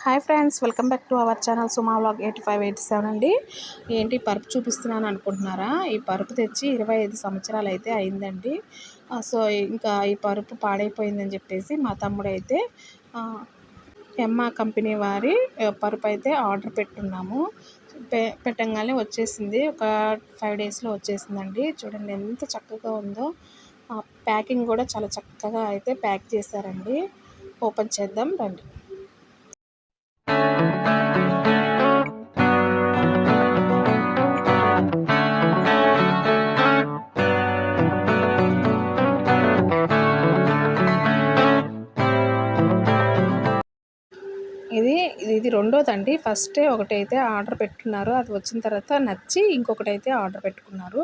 Hi friends, welcome back to our channel Suma vlog 8587 అండి. ఏంటి పరుపు చూపిస్తున్నాను అనుకుంటున్నారా? ఈ పరుపు తెచ్చి 25 సంవత్సరాలు అయితే అయిందండి. సో ఇంకా ఈ పరుపు పాడైపోయిందని చెప్పేసి మా తమ్ముడైతే ఎమ్మా కంపెనీ వారి పరుపు అయితే ఆర్డర్ పెట్టున్నాము. పెట్టంగానే వచ్చేసింది. ఒక 5 డేస్లో వచ్చేసిందండి. చూడండి ఎంత చక్కగా ఉందో. ప్యాకింగ్ కూడా చాలా చక్కగా అయితే ప్యాక్ చేశారండి. ఓపెన్ చేద్దాం రండి. ఇది రెండోదండి. ఫస్టే ఒకటైతే ఆర్డర్ పెట్టుకున్నారు. అది వచ్చిన తర్వాత నచ్చి ఇంకొకటైతే ఆర్డర్ పెట్టుకున్నారు.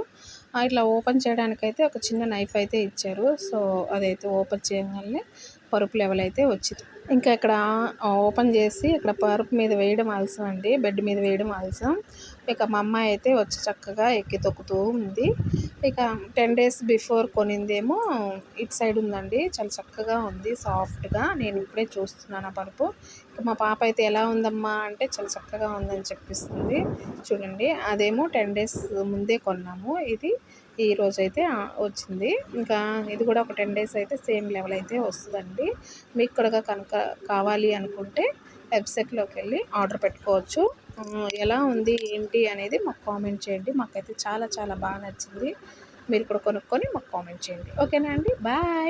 ఇట్లా ఓపెన్ చేయడానికైతే ఒక చిన్న నైఫ్ అయితే ఇచ్చారు. సో అదైతే ఓపెన్ చేయగానే పరుపు లెవెల్ అయితే వచ్చింది. ఇంకా ఇక్కడ ఓపెన్ చేసి ఇక్కడ పరుపు మీద వేయడం ఆలస్యం అండి. బెడ్ మీద వేయడం ఆలస్యం. ఇక మా అమ్మాయి అయితే వచ్చి చక్కగా ఎక్కి తొక్కుతూ ఉంది. ఇక 10 డేస్ బిఫోర్ కొనిందేమో ఇటు సైడ్ ఉందండి. చాలా చక్కగా ఉంది, సాఫ్ట్గా. నేను ఇప్పుడే చూస్తున్నాను ఆ పరుపు. ఇక మా పాప అయితే ఎలా ఉందమ్మా అంటే చాలా చక్కగా ఉందని చెప్పిస్తుంది. చూడండి, అదేమో 10 డేస్ ముందే కొన్నాము. ఇది ఈరోజైతే వచ్చింది. ఇంకా ఇది కూడా ఒక 10 డేస్ అయితే సేమ్ లెవెల్ అయితే వస్తుందండి. మీకు కూడా కనుక కావాలి అనుకుంటే వెబ్సైట్లోకి వెళ్ళి ఆర్డర్ పెట్టుకోవచ్చు. ఎలా ఉంది ఏంటి అనేది మాకు కామెంట్ చేయండి. మాకైతే చాలా చాలా బాగా నచ్చింది. మీరు కూడా కొనుక్కొని మాకు కామెంట్ చేయండి. ఓకేనా అండి? బాయ్.